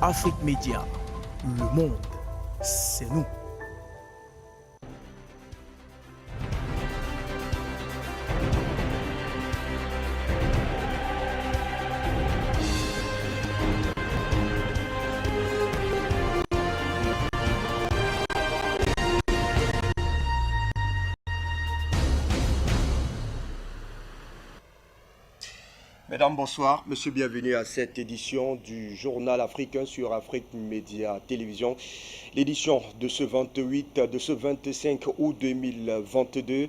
Afrique Média, le monde, c'est nous. Mesdames, bonsoir. Monsieur, bienvenue à cette édition du Journal africain sur Afrique Média Télévision. L'édition de ce 25 août 2022.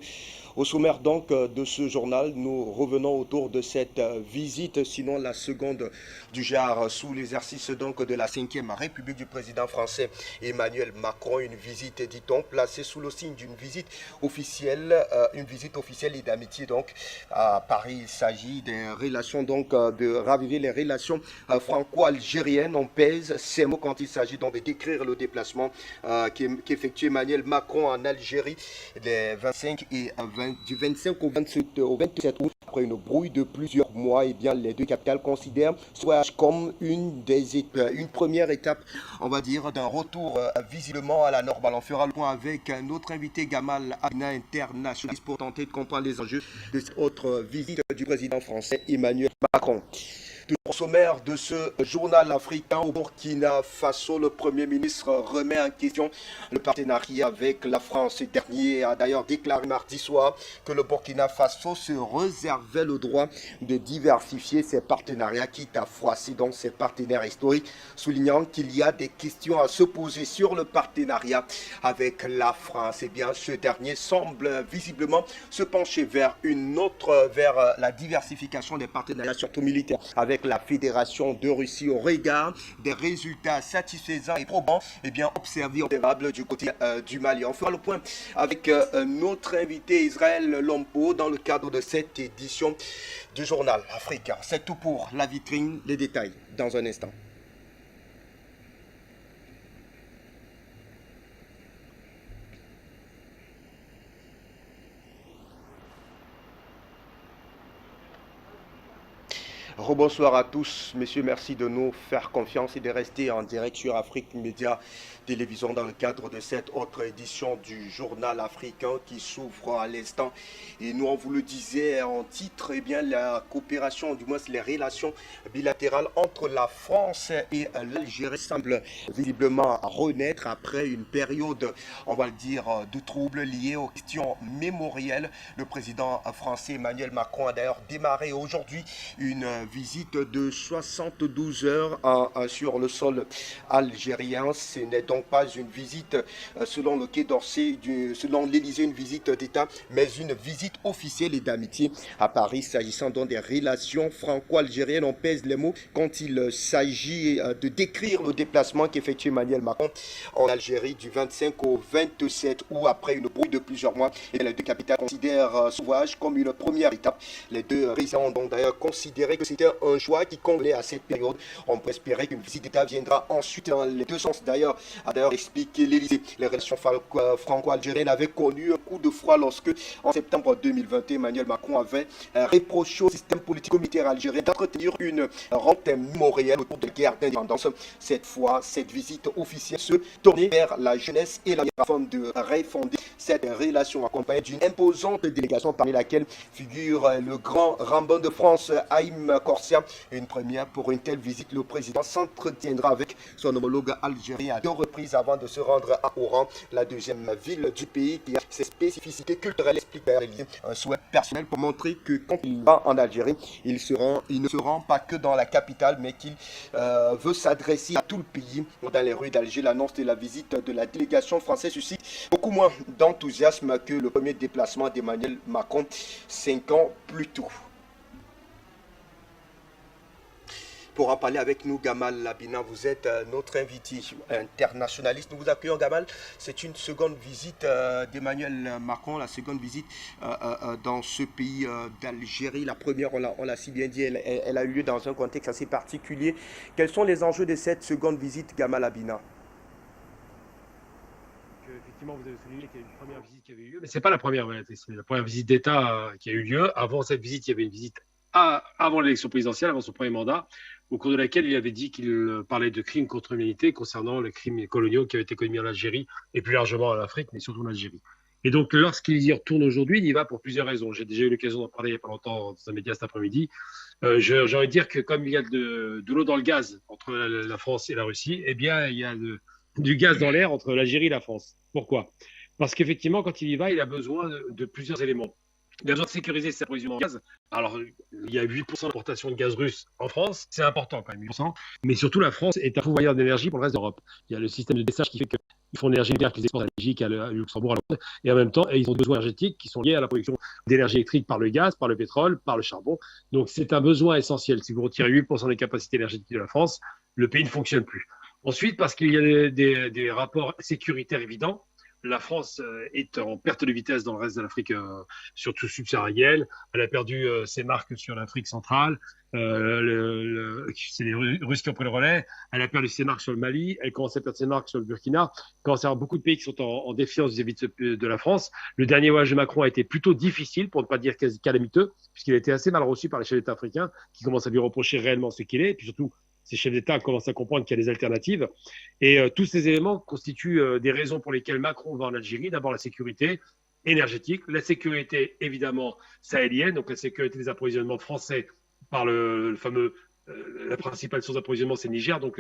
Au sommaire donc de ce journal, nous revenons autour de cette visite, sinon la seconde du genre, sous l'exercice donc de la 5e République du président français Emmanuel Macron. Une visite, dit-on, placée sous le signe d'une visite officielle et d'amitié donc à Paris. Il s'agit des relations donc de raviver les relations franco-algériennes. On pèse ces mots quand il s'agit donc de décrire le déplacement qu'effectue Emmanuel Macron en Algérie les 25 et 20 du 25 au 27 août. Après une brouille de plusieurs mois, eh bien, les deux capitales considèrent ce voyage comme une première étape, on va dire, d'un retour visiblement à la normale. On fera le point avec notre invité Gamal Abina, internationaliste, pour tenter de comprendre les enjeux de cette autre visite du président français Emmanuel Macron. Tout au sommaire de ce journal africain, au Burkina Faso, le Premier ministre remet en question le partenariat avec la France. Ce dernier a d'ailleurs déclaré mardi soir que le Burkina Faso se réservait le droit de diversifier ses partenariats, quitte à froisser donc ses partenaires historiques, soulignant qu'il y a des questions à se poser sur le partenariat avec la France. Eh bien, ce dernier semble visiblement se pencher vers la diversification des partenariats, surtout militaires, avec la Fédération de Russie au regard des résultats satisfaisants et probants observés du côté du Mali. On fera le point avec notre invité Israël Lompo dans le cadre de cette édition du journal africain. C'est tout pour la vitrine, les détails dans un instant. Rebonsoir à tous, messieurs, merci de nous faire confiance et de rester en direct sur Afrique Média Télévision dans le cadre de cette autre édition du journal africain qui s'ouvre à l'instant. Et nous, on vous le disait en titre, eh bien, la coopération, du moins les relations bilatérales entre la France et l'Algérie semblent visiblement renaître après une période, on va le dire, de troubles liés aux questions mémorielles. Le président français Emmanuel Macron a d'ailleurs démarré aujourd'hui une visite de 72 heures sur le sol algérien. Ce n'est donc pas une visite selon le Quai d'Orsay, selon l'Élysée, une visite d'État, mais une visite officielle et d'amitié à Paris, s'agissant donc des relations franco-algériennes. On pèse les mots quand il s'agit de décrire le déplacement qu'effectue Emmanuel Macron en Algérie du 25 au 27 août, après une brouille de plusieurs mois. Et les deux capitales considèrent ce voyage comme une première étape. Les deux résidents ont donc d'ailleurs considéré que c'était un choix qui convenait à cette période. On peut espérer qu'une visite d'État viendra ensuite dans les deux sens. D'ailleurs, a expliqué l'Élysée. Les relations franco-algériennes avaient connu un coup de froid lorsque, en septembre 2021, Emmanuel Macron avait reproché au système politico-militaire algérien d'entretenir une rente mémorielle autour de la guerre d'indépendance. Cette fois, cette visite officielle se tournait vers la jeunesse et la afin de refonder cette relation accompagnée d'une imposante délégation parmi laquelle figure le grand Rambin de France, Haïm Corsia. Une première pour une telle visite. Le président s'entretiendra avec son homologue algérien à deux reprises avant de se rendre à Oran, la deuxième ville du pays qui a ses spécificités culturelles, explique un souhait personnel pour montrer que quand il va en Algérie, il ne se rend pas que dans la capitale, mais qu'il veut s'adresser à tout le pays. Dans les rues d'Alger, l'annonce de la visite de la délégation française suscite beaucoup moins d'enthousiasme que le premier déplacement d'Emmanuel Macron 5 ans plus tôt. Pour en parler avec nous, Gamal Labina, vous êtes notre invité internationaliste. Nous vous accueillons, Gamal. C'est une seconde visite d'Emmanuel Macron, la seconde visite dans ce pays d'Algérie. La première, on l'a si bien dit, elle a eu lieu dans un contexte assez particulier. Quels sont les enjeux de cette seconde visite, Gamal Labina? Effectivement, vous avez souligné qu'il y a une première visite qui avait eu lieu, mais ce n'est pas la première, c'est la première visite d'État qui a eu lieu. Avant cette visite, il y avait une visite avant l'élection présidentielle, avant son premier mandat, au cours de laquelle il avait dit qu'il parlait de crimes contre l'humanité concernant les crimes coloniaux qui avaient été commis en Algérie et plus largement en Afrique, mais surtout en Algérie. Et donc, lorsqu'il y retourne aujourd'hui, il y va pour plusieurs raisons. J'ai déjà eu l'occasion d'en parler il n'y a pas longtemps dans un média cet après-midi. J'ai envie de dire que comme il y a de l'eau dans le gaz entre la France et la Russie, eh bien, il y a du gaz dans l'air entre l'Algérie et la France. Pourquoi? Parce qu'effectivement, quand il y va, il a besoin de plusieurs éléments. Il a besoin de sécuriser ses approvisionnements en gaz. Alors, il y a 8% d'importation de gaz russe en France, c'est important quand même, 8%. Mais surtout, la France est un pourvoyeur d'énergie pour le reste de l'Europe. Il y a le système de dessage qui fait qu'ils font de l'énergie nucléaire qu'ils exportent à la Belgique, à Luxembourg, à Londres. Et en même temps, ils ont des besoins énergétiques qui sont liés à la production d'énergie électrique par le gaz, par le pétrole, par le charbon. Donc, c'est un besoin essentiel. Si vous retirez 8% des capacités énergétiques de la France, le pays ne fonctionne plus. Ensuite, parce qu'il y a des rapports sécuritaires évidents. La France est en perte de vitesse dans le reste de l'Afrique, surtout subsaharienne. Elle a perdu ses marques sur l'Afrique centrale. C'est les Russes qui ont pris le relais. Elle a perdu ses marques sur le Mali. Elle commence à perdre ses marques sur le Burkina. Il commence à y avoir beaucoup de pays qui sont en défiance vis-à-vis de la France. Le dernier voyage de Macron a été plutôt difficile, pour ne pas dire quasi calamiteux, puisqu'il a été assez mal reçu par les chefs d'État africains, qui commencent à lui reprocher réellement ce qu'il est. Et puis surtout, ces chefs d'État commencent à comprendre qu'il y a des alternatives. Et tous ces éléments constituent des raisons pour lesquelles Macron va en Algérie. D'abord, la sécurité énergétique, la sécurité évidemment sahélienne, donc la sécurité des approvisionnements français par le fameux, la principale source d'approvisionnement, c'est le Niger. Donc,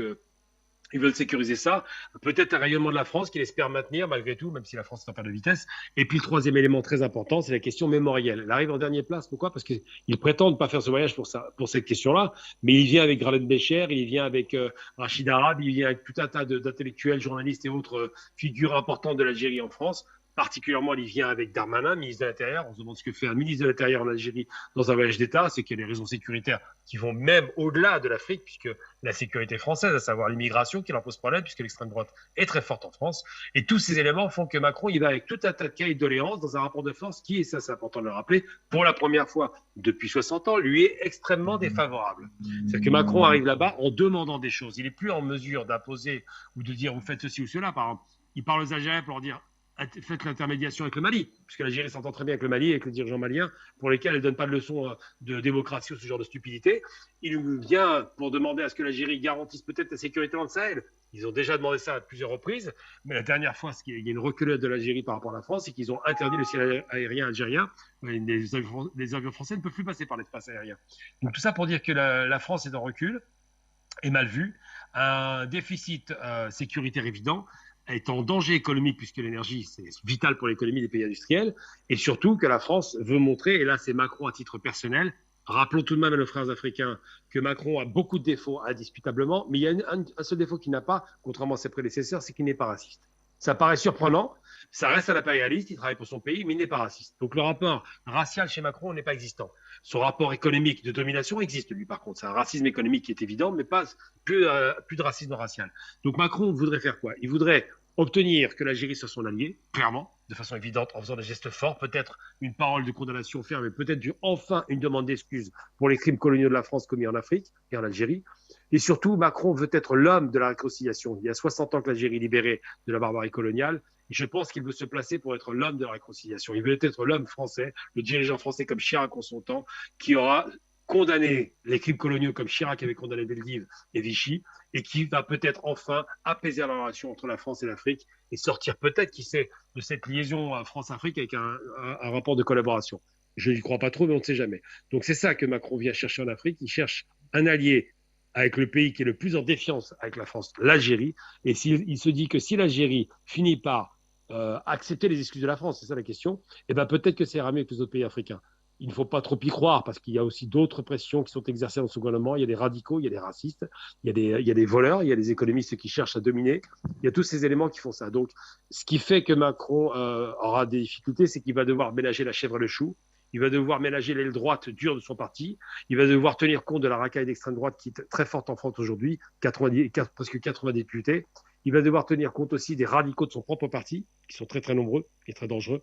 ils veulent sécuriser ça. Peut-être un rayonnement de la France qu'ils espèrent maintenir malgré tout, même si la France est en perte de vitesse. Et puis le troisième élément très important, c'est la question mémorielle. Elle arrive en dernière place. Pourquoi? Parce qu'ils prétendent ne pas faire ce voyage pour cette question-là. Mais il vient avec Khaled Bécher, il vient avec Rachid Arab, il vient avec tout un tas d'intellectuels, journalistes et autres figures importantes de l'Algérie en France. Particulièrement, il vient avec Darmanin, ministre de l'Intérieur. On se demande ce que fait un ministre de l'Intérieur en Algérie dans un voyage d'État. C'est qu'il y a des raisons sécuritaires qui vont même au-delà de l'Afrique, puisque la sécurité française, à savoir l'immigration, qui leur pose problème, puisque l'extrême droite est très forte en France. Et tous ces éléments font que Macron, il va avec tout un tas de cahiers de doléances dans un rapport de force qui, et ça c'est important de le rappeler, pour la première fois depuis 60 ans, lui est extrêmement défavorable. C'est-à-dire que Macron arrive là-bas en demandant des choses. Il n'est plus en mesure d'imposer ou de dire vous faites ceci ou cela. Par exemple, il parle aux Algériens pour leur dire faites l'intermédiation avec le Mali, puisque l'Algérie s'entend très bien avec le Mali, avec les dirigeants maliens, pour lesquels elle ne donne pas de leçons de démocratie ou ce genre de stupidité. Il vient pour demander à ce que l'Algérie garantisse peut-être la sécurité dans le Sahel. Ils ont déjà demandé ça à plusieurs reprises, mais la dernière fois, il y a une reculade de l'Algérie par rapport à la France, c'est qu'ils ont interdit le ciel aérien algérien. Les avions français ne peuvent plus passer par l'espace aérien. Donc tout ça pour dire que la France est en recul, est mal vue, un déficit sécuritaire évident, est en danger économique puisque l'énergie, c'est vital pour l'économie des pays industriels, et surtout que la France veut montrer, et là c'est Macron à titre personnel, rappelons tout de même à nos frères africains que Macron a beaucoup de défauts indiscutablement, mais il y a un seul défaut qu'il n'a pas, contrairement à ses prédécesseurs, c'est qu'il n'est pas raciste. Ça paraît surprenant, ça reste un impérialiste, il travaille pour son pays, mais il n'est pas raciste. Donc le rapport racial chez Macron n'est pas existant. Son rapport économique de domination existe, lui, par contre. C'est un racisme économique qui est évident, mais plus de racisme racial. Donc Macron voudrait faire quoi? Il voudrait obtenir que l'Algérie soit son allié, clairement, de façon évidente, en faisant des gestes forts, peut-être une parole de condamnation ferme, mais peut-être enfin une demande d'excuses pour les crimes coloniaux de la France commis en Afrique et en Algérie. Et surtout, Macron veut être l'homme de la réconciliation. Il y a 60 ans que l'Algérie est libérée de la barbarie coloniale, et je pense qu'il veut se placer pour être l'homme de la réconciliation. Il veut être l'homme français, le dirigeant français comme Chirac en son temps, qui aura condamné les crimes coloniaux comme Chirac avait condamné Veldiv et Vichy, et qui va peut-être enfin apaiser la relation entre la France et l'Afrique et sortir peut-être, qui sait, de cette liaison France-Afrique avec un rapport de collaboration. Je n'y crois pas trop, mais on ne sait jamais. Donc c'est ça que Macron vient chercher en Afrique. Il cherche un allié avec le pays qui est le plus en défiance avec la France, l'Algérie. Et il se dit que si l'Algérie finit par accepter les excuses de la France, c'est ça la question, eh ben peut-être que ça ira mieux que les autres pays africains. Il ne faut pas trop y croire parce qu'il y a aussi d'autres pressions qui sont exercées dans ce gouvernement. Il y a des radicaux, il y a des racistes, il y a des voleurs, il y a des économistes qui cherchent à dominer. Il y a tous ces éléments qui font ça. Donc, ce qui fait que Macron aura des difficultés, c'est qu'il va devoir ménager la chèvre et le chou. Il va devoir ménager l'aile droite dure de son parti. Il va devoir tenir compte de la racaille d'extrême droite qui est très forte en France aujourd'hui, presque 80 députés. Il va devoir tenir compte aussi des radicaux de son propre parti, qui sont très très nombreux et très dangereux.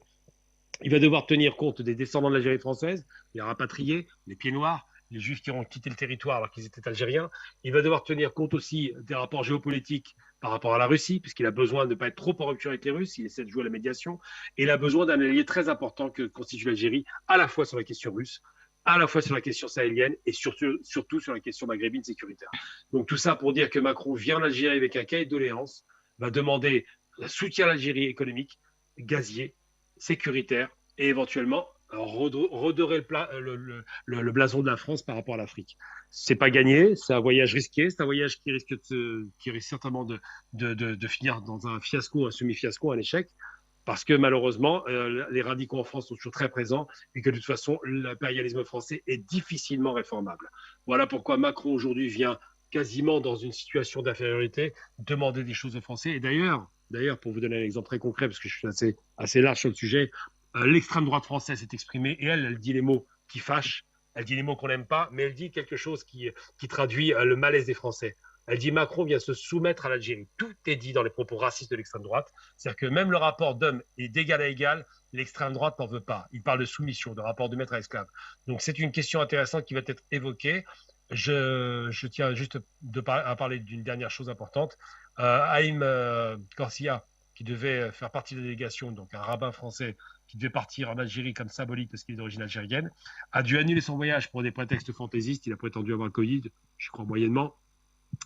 Il va devoir tenir compte des descendants de l'Algérie française, les rapatriés, les pieds noirs, les juifs qui ont quitté le territoire alors qu'ils étaient algériens. Il va devoir tenir compte aussi des rapports géopolitiques par rapport à la Russie, puisqu'il a besoin de ne pas être trop en rupture avec les Russes, il essaie de jouer à la médiation. Et il a besoin d'un allié très important que constitue l'Algérie, à la fois sur la question russe, à la fois sur la question sahélienne et surtout sur la question maghrébine sécuritaire. Donc tout ça pour dire que Macron vient en Algérie avec un cahier de doléances, va demander un soutien à l'Algérie économique, gazier, sécuritaire et éventuellement redorer le blason de la France par rapport à l'Afrique. C'est pas gagné, c'est un voyage risqué, c'est un voyage qui risque certainement de finir dans un fiasco, un semi-fiasco, un échec parce que malheureusement, les radicaux en France sont toujours très présents et que de toute façon, l'impérialisme français est difficilement réformable. Voilà pourquoi Macron aujourd'hui vient quasiment dans une situation d'infériorité demander des choses aux Français. Et d'ailleurs, pour vous donner un exemple très concret, parce que je suis assez large sur le sujet, l'extrême droite française s'est exprimée et elle dit les mots qui fâchent, elle dit les mots qu'on n'aime pas, mais elle dit quelque chose qui traduit le malaise des Français. Elle dit Macron vient se soumettre à l'Algérie. Tout est dit dans les propos racistes de l'extrême droite. C'est-à-dire que même le rapport d'homme est d'égal à égal, l'extrême droite n'en veut pas. Il parle de soumission, de rapport de maître à esclave. Donc c'est une question intéressante qui va être évoquée. Je tiens juste à parler d'une dernière chose importante. Haïm Corsia, qui devait faire partie de la délégation, donc un rabbin français qui devait partir en Algérie comme symbolique parce qu'il est d'origine algérienne, a dû annuler son voyage pour des prétextes fantaisistes. Il a prétendu avoir le Covid, je crois moyennement.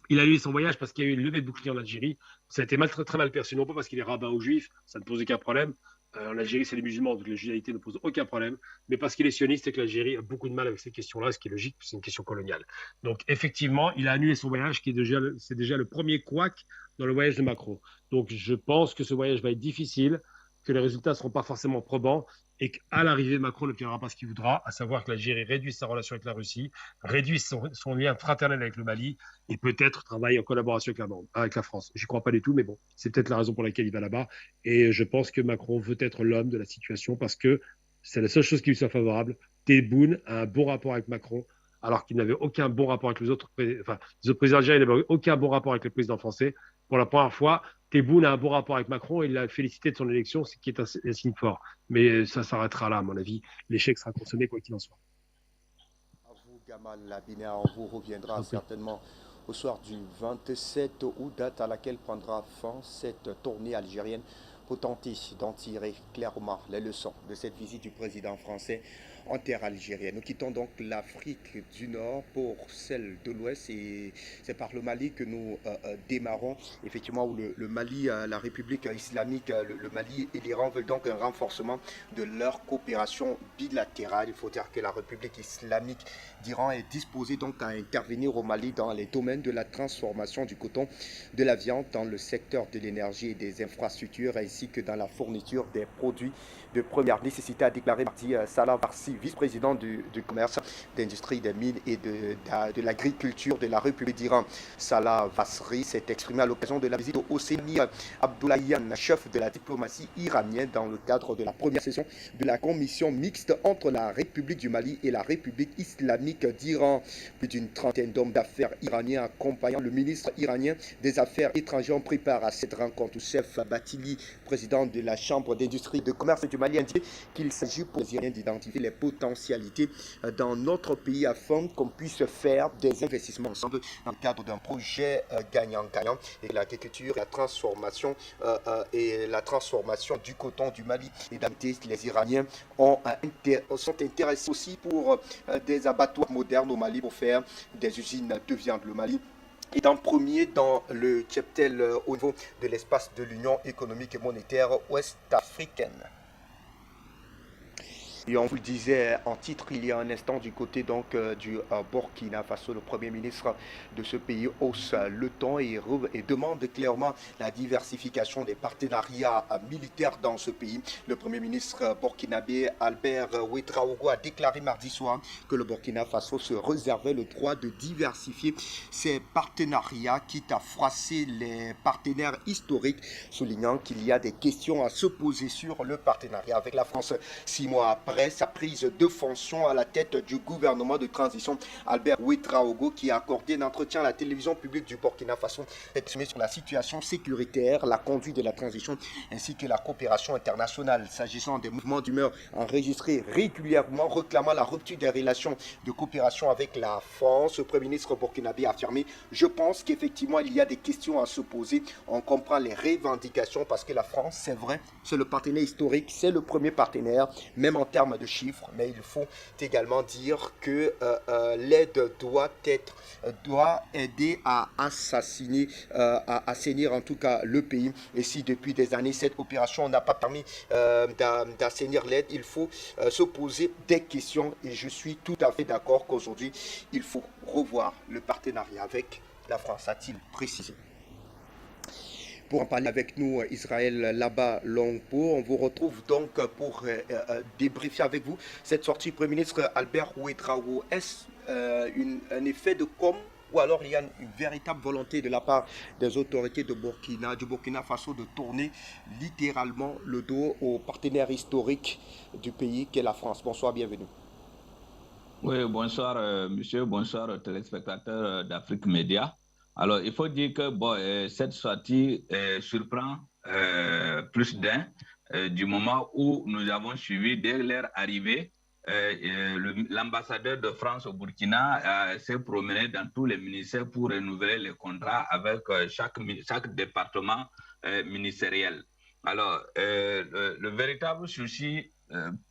Il a annulé son voyage parce qu'il y a eu une levée de bouclier en Algérie. Ça a été très mal perçu, non pas parce qu'il est rabbin ou juif, ça ne pose aucun problème. En Algérie, c'est les musulmans, donc la judaïté ne pose aucun problème, mais parce qu'il est sioniste et que l'Algérie a beaucoup de mal avec ces questions-là, ce qui est logique, c'est une question coloniale. Donc effectivement, il a annulé son voyage, c'est déjà le premier couac dans le voyage de Macron. Donc je pense que ce voyage va être difficile, que les résultats ne seront pas forcément probants, et qu'à l'arrivée, Macron n'obtiendra pas ce qu'il voudra, à savoir que l'Algérie réduise sa relation avec la Russie, réduise son lien fraternel avec le Mali, et peut-être travaille en collaboration avec la France. Je n'y crois pas du tout, mais bon, c'est peut-être la raison pour laquelle il va là-bas. Et je pense que Macron veut être l'homme de la situation parce que c'est la seule chose qui lui soit favorable. Tebboune a un bon rapport avec Macron, alors qu'il n'avait aucun bon rapport avec les autres présidents algériens, n'avaient aucun bon rapport avec le président français. Pour la première fois, Tebboune a un bon rapport avec Macron et il l'a félicité de son élection, ce qui est un signe fort. Mais ça s'arrêtera là, à mon avis. L'échec sera consommé quoi qu'il en soit. À vous, Gamal Labina, on vous reviendra certainement au soir du 27 août, date à laquelle prendra fin cette tournée algérienne pour tenter d'en tirer clairement les leçons de cette visite du président français en terre algérienne. Nous quittons donc l'Afrique du Nord pour celle de l'Ouest et c'est par le Mali que nous démarrons, effectivement, où le Mali, la République islamique, le Mali et l'Iran veulent donc un renforcement de leur coopération bilatérale. Il faut dire que la République islamique d'Iran est disposée donc à intervenir au Mali dans les domaines de la transformation du coton, de la viande, dans le secteur de l'énergie et des infrastructures, ainsi que dans la fourniture des produits de première nécessité, a déclaré mardi Salah Varsi, vice-président du commerce, d'industrie, des mines et de l'agriculture de la République d'Iran. Salah Vassri s'est exprimé à l'occasion de la visite au Hosseini Abdollahian, chef de la diplomatie iranienne, dans le cadre de la première session de la commission mixte entre la République du Mali et la République islamique d'Iran. Plus d'une trentaine d'hommes d'affaires iraniens accompagnant le ministre iranien des Affaires étrangères ont pris part à cette rencontre. Chef Batili, président de la Chambre d'industrie et de commerce du Mali, a indiqué qu'il s'agit pour les Iraniens d'identifier les potentialités dans notre pays afin qu'on puisse faire des investissements ensemble dans le cadre d'un projet gagnant-gagnant, et l'agriculture, la transformation du coton du Mali et d'amitié. Les Iraniens sont intéressés aussi pour des abattoirs modernes au Mali pour faire des usines de viande. Le Mali est en premier dans le cheptel au niveau de l'espace de l'Union économique et monétaire ouest-africaine. Et on vous le disait en titre il y a un instant, du côté donc du Burkina Faso, le Premier ministre de ce pays hausse le ton et demande clairement la diversification des partenariats militaires dans ce pays. Le Premier ministre burkinabé Albert Ouedraogo a déclaré mardi soir que le Burkina Faso se réservait le droit de diversifier ses partenariats, quitte à froisser les partenaires historiques, soulignant qu'il y a des questions à se poser sur le partenariat avec la France. 6 mois après sa prise de fonction à la tête du gouvernement de transition, Albert Ouedraogo, qui a accordé un entretien à la télévision publique du Burkina Faso, exprimé sur la situation sécuritaire, la conduite de la transition ainsi que la coopération internationale. S'agissant des mouvements d'humeur enregistrés régulièrement réclamant la rupture des relations de coopération avec la France, le Premier ministre burkinabé a affirmé: je pense qu'effectivement il y a des questions à se poser. On comprend les revendications parce que la France, c'est vrai, c'est le partenaire historique, c'est le premier partenaire, même en termes termes de chiffres, mais il faut également dire que l'aide doit aider à assassiner, à assainir en tout cas le pays. Et si depuis des années cette opération n'a pas permis d'assainir l'aide, il faut se poser des questions. Et je suis tout à fait d'accord qu'aujourd'hui, il faut revoir le partenariat avec la France, a-t-il précisé. Pour en parler avec nous, Israël Laba-Longpo, on vous retrouve donc pour débriefer avec vous cette sortie du Premier ministre Albert Ouedraogo. Est-ce un effet de com' ou alors il y a une véritable volonté de la part des autorités du Burkina Faso de tourner littéralement le dos au partenaire historique du pays qu'est la France? Bonsoir, bienvenue. Oui, bonsoir monsieur, bonsoir téléspectateurs d'Afrique Média. Alors, il faut dire que bon, cette sortie surprend plus d'un du moment où nous avons suivi dès leur arrivée. L'ambassadeur de France au Burkina s'est promené dans tous les ministères pour renouveler les contrats avec chaque département ministériel. Alors, le véritable souci,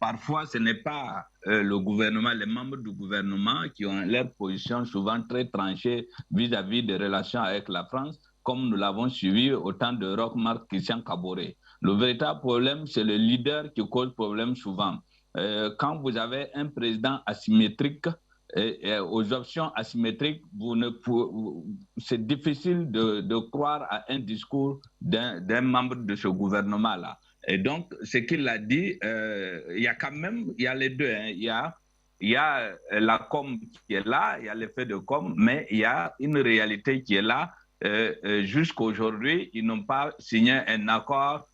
parfois, ce n'est pas le gouvernement, les membres du gouvernement qui ont leur position souvent très tranchée vis-à-vis des relations avec la France, comme nous l'avons suivi au temps de Roch-Marc Christian Kaboré. Le véritable problème, c'est le leader qui cause problème souvent. Quand vous avez un président asymétrique, et aux options asymétriques, c'est difficile de croire à un discours d'un membre de ce gouvernement-là. Et donc, ce qu'il a dit, il y a quand même, il y a les deux. Hein. Il y a la com qui est là, il y a l'effet de com, mais il y a une réalité qui est là. Jusqu'à aujourd'hui, ils n'ont pas signé un accord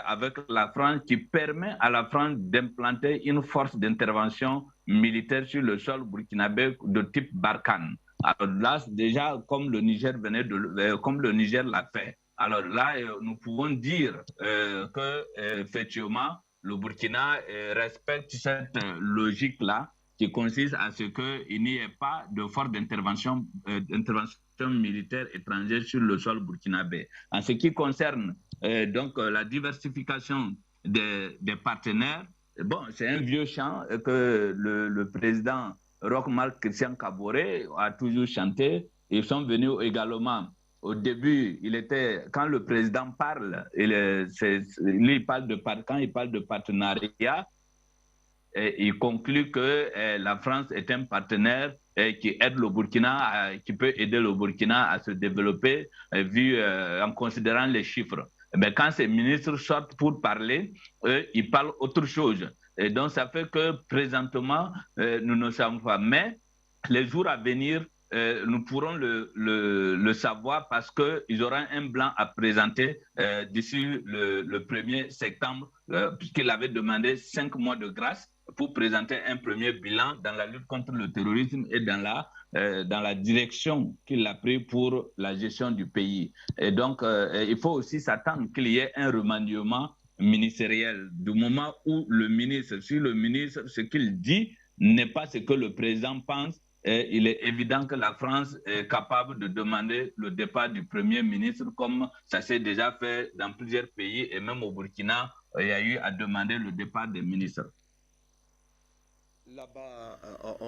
avec la France qui permet à la France d'implanter une force d'intervention militaire sur le sol burkinabé de type Barkhane. Alors là, déjà, comme le Niger comme le Niger l'a fait. Alors là, nous pouvons dire que effectivement, le Burkina respecte cette logique-là qui consiste à ce qu'il n'y ait pas de force d'intervention militaire étrangère sur le sol burkinabé. En ce qui concerne donc la diversification des partenaires, bon, c'est un vieux chant que le président Roch-Marc Christian Kaboré a toujours chanté. Ils sont venus également. Au début, quand le président parle, quand il parle de partenariat, il conclut que la France est un partenaire qui aide le Burkina, qui peut aider le Burkina à se développer en considérant les chiffres. Mais quand ces ministres sortent pour parler, ils parlent autre chose. Et donc, ça fait que présentement, nous ne savons pas. Mais les jours à venir, nous pourrons le savoir parce qu'ils auront un blanc à présenter d'ici le 1er septembre, puisqu'il avait demandé 5 mois de grâce pour présenter un premier bilan dans la lutte contre le terrorisme et dans la direction qu'il a pris pour la gestion du pays. Et donc, il faut aussi s'attendre qu'il y ait un remaniement ministériel du moment où si le ministre, ce qu'il dit n'est pas ce que le président pense, il est évident que la France est capable de demander le départ du Premier ministre, comme ça s'est déjà fait dans plusieurs pays, et même au Burkina, il y a eu à demander le départ des ministres. Là-bas,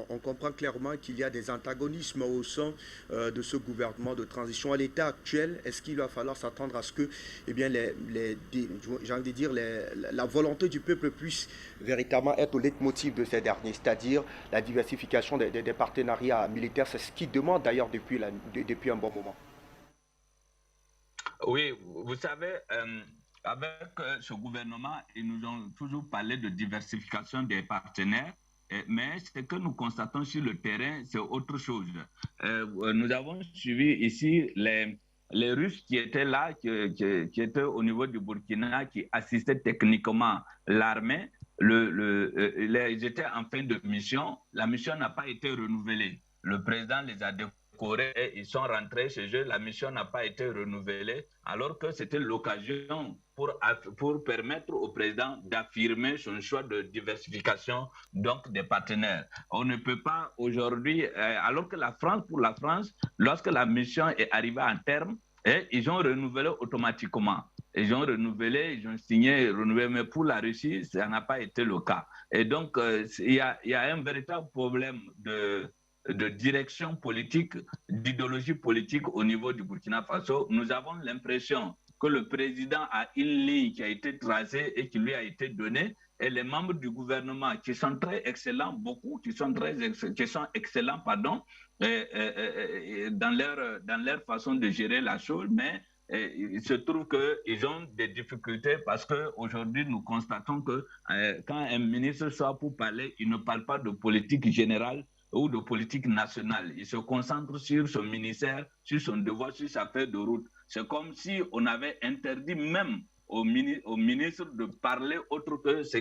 on comprend clairement qu'il y a des antagonismes au sein de ce gouvernement de transition. À l'état actuel, est-ce qu'il va falloir s'attendre à ce que j'ai envie de dire, la volonté du peuple puisse véritablement être au leitmotiv de ces derniers, c'est-à-dire la diversification des partenariats militaires? C'est ce qu'ils demandent d'ailleurs depuis un bon moment. Oui, vous savez, avec ce gouvernement, ils nous ont toujours parlé de diversification des partenaires. Mais ce que nous constatons sur le terrain, c'est autre chose. Nous avons suivi ici les Russes qui étaient là, qui étaient au niveau du Burkina, qui assistaient techniquement l'armée. Ils étaient en fin de mission. La mission n'a pas été renouvelée. Le président les a décorés et ils sont rentrés chez eux. La mission n'a pas été renouvelée, alors que c'était l'occasion pour permettre au président d'affirmer son choix de diversification donc des partenaires. On ne peut pas aujourd'hui, alors que pour la France, lorsque la mission est arrivée en terme, ils ont renouvelé automatiquement. ils ont renouvelé, ils ont signé, renouvelé, mais pour la Russie, ça n'a pas été le cas. Et donc, il y a un véritable problème de direction politique, d'idéologie politique au niveau du Burkina Faso. Nous avons l'impression que le président a une ligne qui a été tracée et qui lui a été donnée, et les membres du gouvernement qui sont très excellents, beaucoup qui sont excellents, pardon, dans leur façon de gérer la chose, mais il se trouve qu'ils ont des difficultés parce qu'aujourd'hui, nous constatons que quand un ministre soit pour parler, il ne parle pas de politique générale ou de politique nationale. Il se concentre sur son ministère, sur son devoir, sur sa feuille de route. C'est comme si on avait interdit même au ministre de parler autre que ce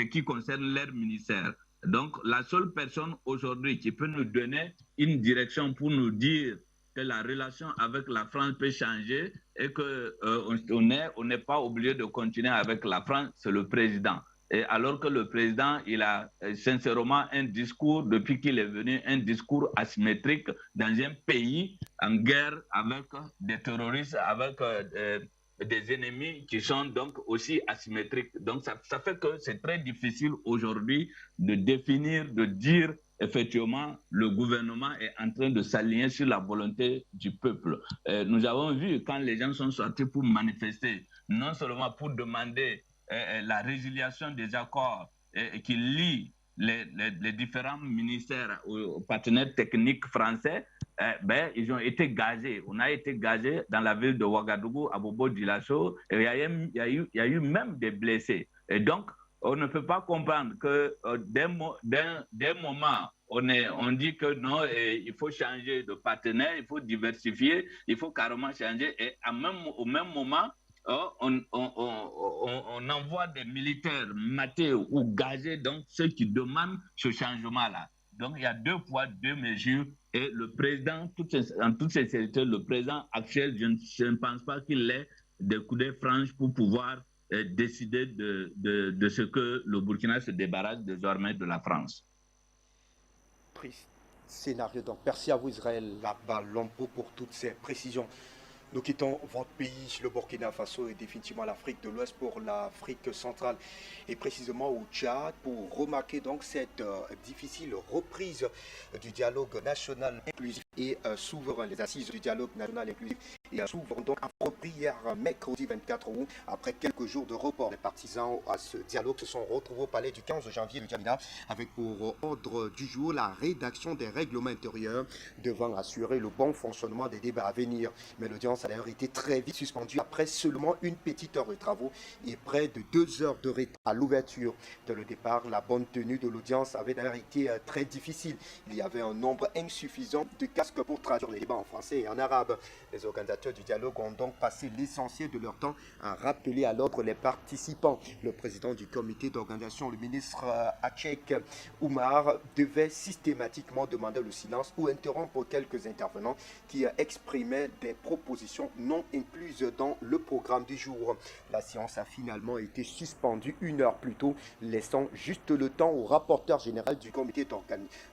qui concerne leur ministère. Donc, la seule personne aujourd'hui qui peut nous donner une direction pour nous dire que la relation avec la France peut changer et qu'on n'est pas obligé de continuer avec la France, c'est le président. Et alors que le président, il a sincèrement un discours, depuis qu'il est venu, un discours asymétrique dans un pays en guerre avec des terroristes, avec des ennemis qui sont donc aussi asymétriques. Donc ça fait que c'est très difficile aujourd'hui de définir, de dire effectivement le gouvernement est en train de s'aligner sur la volonté du peuple. Nous avons vu quand les gens sont sortis pour manifester, non seulement pour demander la résiliation des accords qui lient les différents ministères aux partenaires techniques français, ils ont été gazés. On a été gazés dans la ville de Ouagadougou, à Bobo-Dioulasso, et il y a eu même des blessés. Et donc, on ne peut pas comprendre que d'un moment, on dit que non, il faut changer de partenaire, il faut diversifier, il faut carrément changer, et au même moment, on envoie des militaires matés ou gazés, donc ceux qui demandent ce changement-là. Donc, il y a 2 poids, 2 mesures. Et le président, en toute sincérité, le président actuel, je ne pense pas qu'il ait des coudées franches pour pouvoir décider de ce que le Burkina se débarrasse désormais de la France. Triste scénario. Donc, merci à vous, Israël Labalompo, pour toutes ces précisions. Nous quittons votre pays, le Burkina Faso, et définitivement l'Afrique de l'Ouest pour l'Afrique centrale et précisément au Tchad pour remarquer donc cette difficile reprise du dialogue national inclusif et souverain. Les assises du dialogue national inclusif et souverain donc repris hier mercredi 24 août après quelques jours de report. Les partisans à ce dialogue se sont retrouvés au palais du 15 janvier de Djamena avec pour ordre du jour la rédaction des règlements intérieurs devant assurer le bon fonctionnement des débats à venir. Mais l'audience a d'ailleurs été très vite suspendue après seulement une petite heure de travaux et près de 2 heures de retard à l'ouverture. Dès le départ, la bonne tenue de l'audience avait d'ailleurs été très difficile. Il y avait un nombre insuffisant de casques pour traduire les débats en français et en arabe. Les organisateurs du dialogue ont donc passé l'essentiel de leur temps à rappeler à l'ordre les participants. Le président du comité d'organisation, le ministre Hachek Oumar, devait systématiquement demander le silence ou interrompre quelques intervenants qui exprimaient des propositions non incluses dans le programme du jour. La séance a finalement été suspendue 1 heure plus tôt, laissant juste le temps au rapporteur général du comité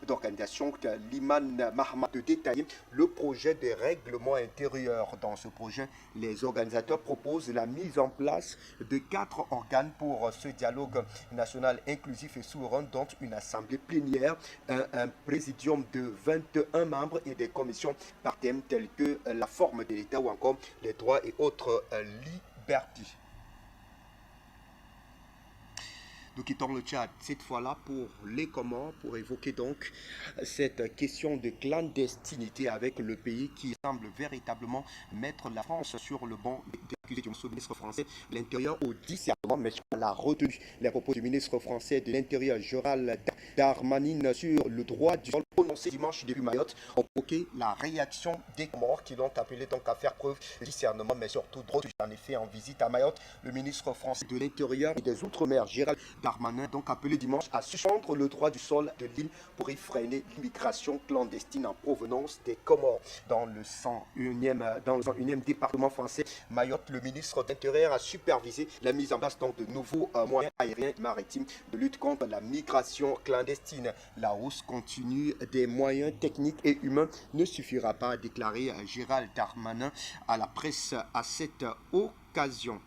d'organisation, Liman Mahama, de détailler le projet des règlements intérieurs. Dans ce projet, les organisateurs proposent la mise en place de 4 organes pour ce dialogue national inclusif et souverain, dont une assemblée plénière, un présidium de 21 membres et des commissions par thème telles que la forme de l'État ou encore les droits et autres libertés. Nous quittons le Tchad cette fois-là pour les Comores, pour évoquer donc cette question de clandestinité avec le pays qui semble véritablement mettre la France sur le banc d'accusés du ministre français de l'Intérieur au discernement, mais on l'a retenu. Les propos du ministre français de l'Intérieur, Gérald Darmanin, sur le droit du sol prononcé dimanche depuis Mayotte, ont provoqué la réaction des Comores qui l'ont appelé donc à faire preuve de discernement, mais surtout de refus. En effet, en visite à Mayotte, le ministre français de l'Intérieur et des Outre-mer, Gérald Darmanin, donc appelé dimanche à suspendre le droit du sol de l'île pour y freiner l'immigration clandestine en provenance des Comores. Dans le 101e département français, Mayotte, le ministre de l'Intérieur a supervisé la mise en place donc, de nouveaux moyens aériens et maritimes de lutte contre la migration clandestine. La hausse continue des moyens techniques et humains ne suffira pas, a déclaré Gérald Darmanin à la presse à cette occasion.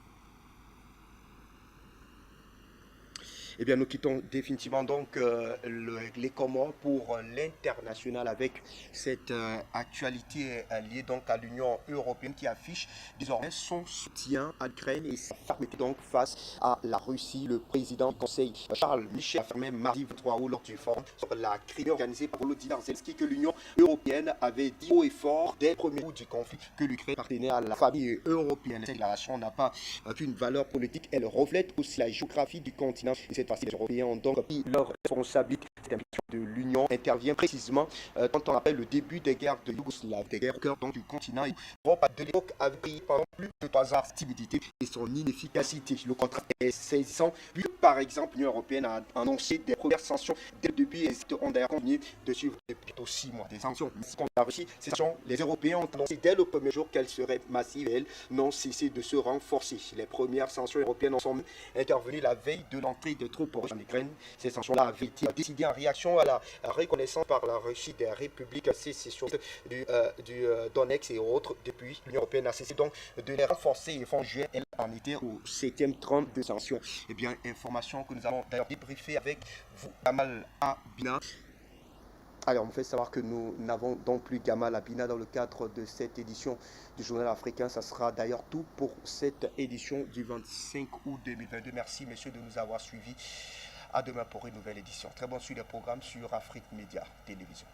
Eh bien, nous quittons définitivement donc les Comores pour l'international avec cette actualité liée donc à l'Union européenne qui affiche désormais son soutien à l'Ukraine et sa fermeté donc face à la Russie. Le président du Conseil, Charles Michel, a affirmé mardi 23 août lors du forum sur la crise organisée par Volodymyr Zelensky que l'Union européenne avait dit haut et fort dès le premier bout du conflit que l'Ukraine appartenait à la famille européenne. Cette déclaration n'a pas qu'une valeur politique, elle reflète aussi la géographie du continent. Et cette les Européens ont donc pris leur responsabilité. Cette implication de l'Union intervient précisément quand on rappelle le début des guerres de Yougoslavie, des guerres au cœur donc, du continent. L'Europe de l'époque avait pris pendant plus de 3 ans sa timidité et son inefficacité. Le contrat est saisissant, vu que par exemple l'Union européenne a annoncé des premières sanctions dès le début et ont d'ailleurs convenu de suivre depuis 6 mois des sanctions. Mais contre la Russie, ces sanctions, les Européens ont annoncé dès le premier jour qu'elles seraient massives et elles n'ont cessé de se renforcer. Les premières sanctions européennes en sont intervenues la veille de l'entrée des troupes en Ukraine. Ces sanctions-là avaient été décidées en réaction à la reconnaissance par la Russie des républiques sécessionnistes du Donetsk et autres. Depuis, l'Union européenne a cessé donc de les renforcer et fin juillet, elle en était au 7e trame de sanctions. Eh bien, information que nous allons d'ailleurs débriefer avec vous, Gamal Abina. Alors, on me fait savoir que nous n'avons donc plus Gamal Abina dans le cadre de cette édition du Journal africain. Ça sera d'ailleurs tout pour cette édition du 25 août 2022. Merci, messieurs, de nous avoir suivis. À demain pour une nouvelle édition. Très bon suivi des programmes sur Afrique Média Télévision.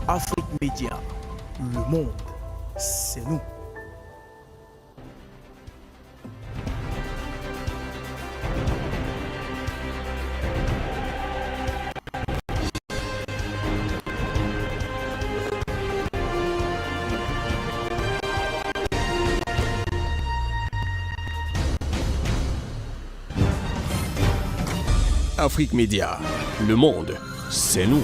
Afrique Média, le monde, c'est nous. Afrique Média, le monde, c'est nous.